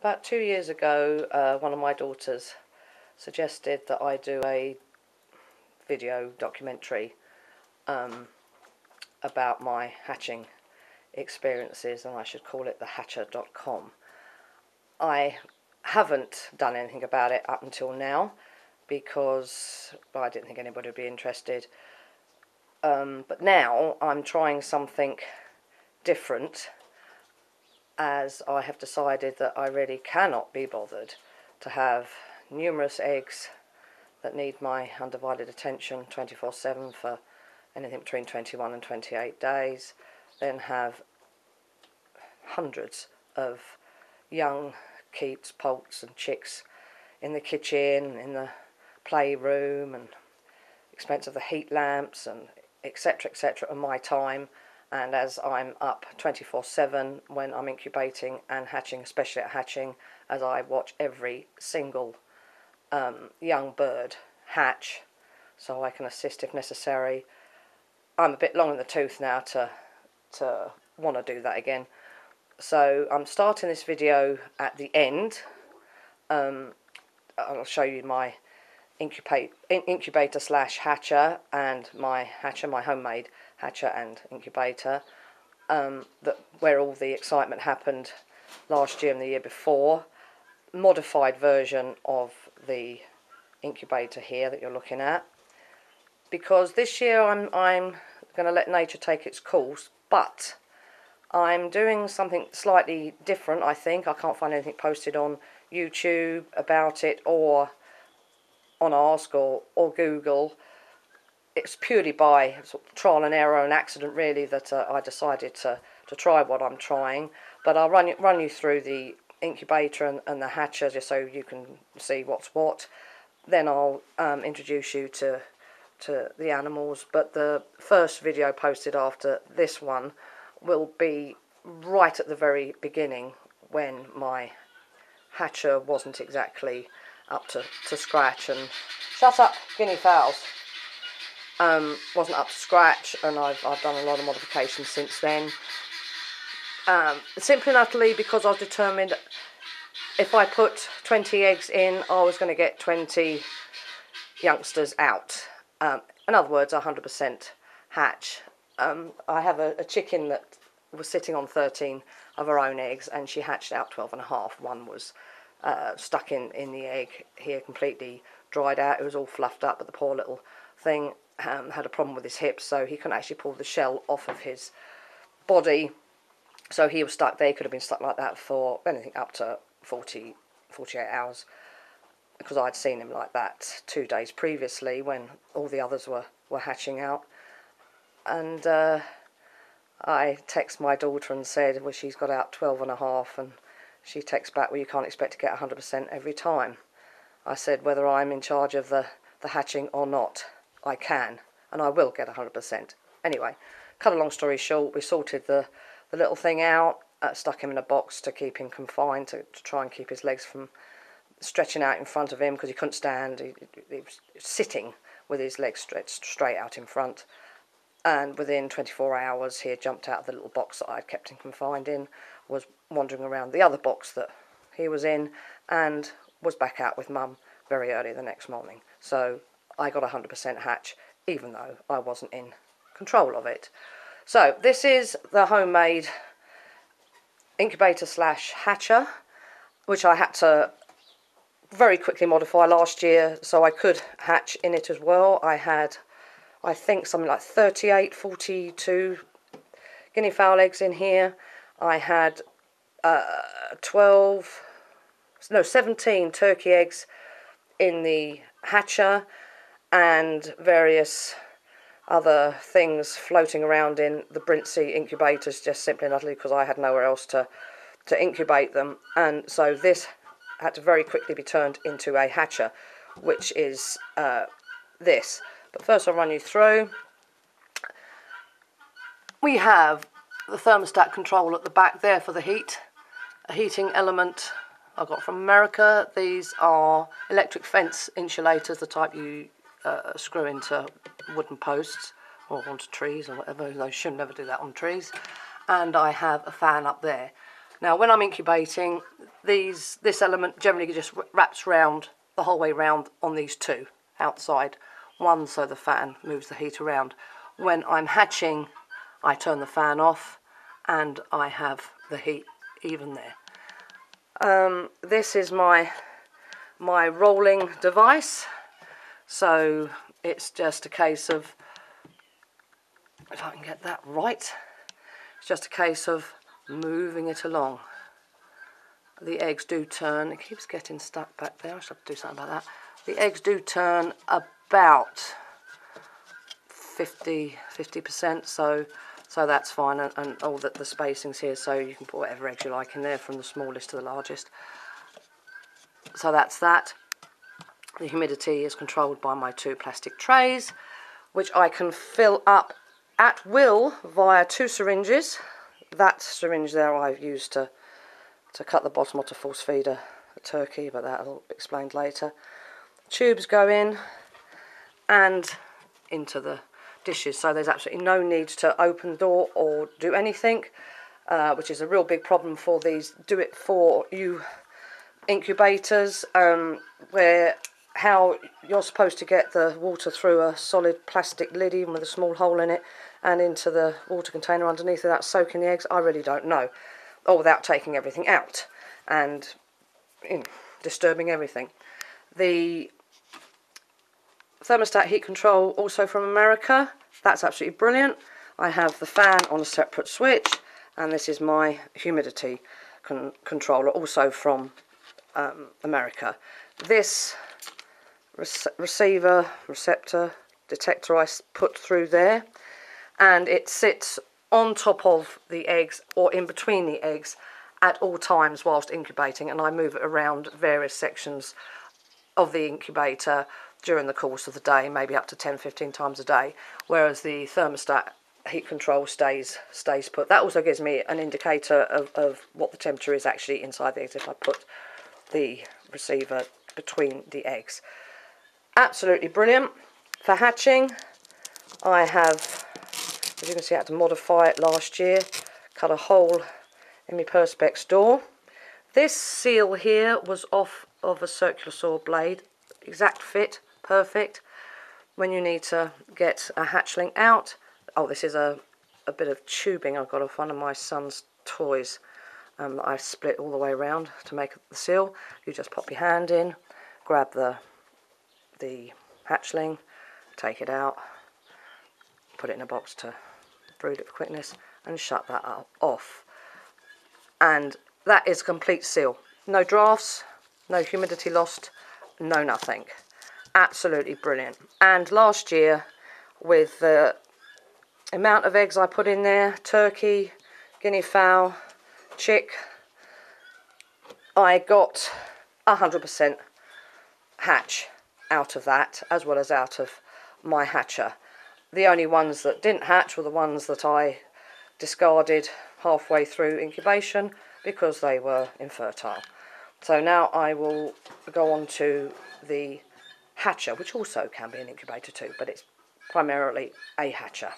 About 2 years ago, one of my daughters suggested that I do a video documentary about my hatching experiences, and I should call it TheHatcher.com. I haven't done anything about it up until now because I didn't think anybody would be interested. But now I'm trying something different, as I have decided that I really cannot be bothered to have numerous eggs that need my undivided attention 24/7 for anything between 21 and 28 days, then have hundreds of young keats, poults and chicks in the kitchen, in the playroom, and expense of the heat lamps and etc. on my time. And as I'm up 24/7 when I'm incubating and hatching, especially at hatching, as I watch every single young bird hatch, so I can assist if necessary. I'm a bit long in the tooth now to want to do that again. So I'm starting this video at the end. I'll show you my incubator slash hatcher and my hatcher, my homemade hatcher and incubator, where all the excitement happened last year and the year before. Modified version of the incubator here that you're looking at, because this year I'm going to let nature take its course, but I'm doing something slightly different. I think I can't find anything posted on YouTube about it or on Ask or Google. It's purely by sort of trial and error and accident, really, that I decided to try what I'm trying. But I'll run you through the incubator and the hatcher just so you can see what's what. Then I'll introduce you to the animals. But the first video posted after this one will be right at the very beginning, when my hatcher wasn't exactly up to scratch, and shut up, guinea fowls, wasn't up to scratch, and I've done a lot of modifications since then. Simply and utterly because I was determined if I put 20 eggs in, I was going to get 20 youngsters out. In other words, 100% hatch. I have a chicken that was sitting on 13 of her own eggs, and she hatched out 12 and a half. One was stuck in the egg here, completely dried out. It was all fluffed up, but the poor little thing had a problem with his hips, so he couldn't actually pull the shell off of his body. So he was stuck there. He could have been stuck like that for anything up to 48 hours, because I'd seen him like that 2 days previously when all the others were hatching out. And I text my daughter and said, well, she's got out 12 and a half, and she texts back, well, you can't expect to get 100% every time. I said, whether I'm in charge of the hatching or not, I can, and I will get 100%. Anyway, cut a long story short, we sorted the little thing out, stuck him in a box to keep him confined, to try and keep his legs from stretching out in front of him, because he couldn't stand. He was sitting with his legs stretched straight out in front. And within 24 hours, he had jumped out of the little box that I'd kept him confined in, was wandering around the other box that he was in, and was back out with Mum very early the next morning. So I got 100% hatch, even though I wasn't in control of it. So this is the homemade incubator slash hatcher, which I had to very quickly modify last year so I could hatch in it as well. I had, I think, something like 42 guinea fowl eggs in here. I had 17 turkey eggs in the hatcher, and various other things floating around in the Brintsey incubators, just simply and utterly because I had nowhere else to incubate them. And so this had to very quickly be turned into a hatcher, which is this. But first I'll run you through. We have the thermostat control at the back there for the heat, a heating element I got from America. These are electric fence insulators, the type you screw into wooden posts or onto trees or whatever. They should never do that on trees. And I have a fan up there. Now when I'm incubating, this element generally just wraps round the whole way round on these two outside. One so the fan moves the heat around. When I'm hatching, I turn the fan off and I have the heat even there. This is my rolling device, so it's just a case of, if I can get that right, it's just a case of moving it along. The eggs do turn, it keeps getting stuck back there, I should have to do something about that. The eggs do turn about 50%, so that's fine, and all the spacings here, so you can put whatever eggs you like in there, from the smallest to the largest. So that's that. The humidity is controlled by my two plastic trays, which I can fill up at will via two syringes. That syringe there I've used to cut the bottom or to force feed a turkey, but that'll be explained later. Tubes go in and into the dishes, so there's absolutely no need to open the door or do anything, which is a real big problem for these do-it-for-you incubators, where how you're supposed to get the water through a solid plastic lid, even with a small hole in it, and into the water container underneath without soaking the eggs, I really don't know. Or without taking everything out and disturbing everything. The thermostat heat control, also from America, that's absolutely brilliant. I have the fan on a separate switch, and this is my humidity controller, also from America. This receptor detector I put through there, and it sits on top of the eggs or in between the eggs at all times whilst incubating, and I move it around various sections of the incubator during the course of the day, maybe up to 10-15 times a day, whereas the thermostat heat control stays put. That also gives me an indicator of what the temperature is actually inside the eggs if I put the receiver between the eggs. Absolutely brilliant. For hatching, I have, as you can see, I had to modify it last year, cut a hole in my Perspex door. This seal here was off of a circular saw blade, exact fit, perfect. When you need to get a hatchling out, oh, this is a bit of tubing I've got off one of my son's toys that I split all the way around to make the seal. You just pop your hand in, grab the hatchling, take it out, put it in a box to brood it for quickness, and shut that off. And that is a complete seal. No drafts, no humidity lost, no nothing. Absolutely brilliant. And last year, with the amount of eggs I put in there, turkey, guinea fowl, chick, I got 100% hatch out of that, as well as out of my hatcher. The only ones that didn't hatch were the ones that I discarded halfway through incubation because they were infertile. So now I will go on to the hatcher, which also can be an incubator too, but it's primarily a hatcher.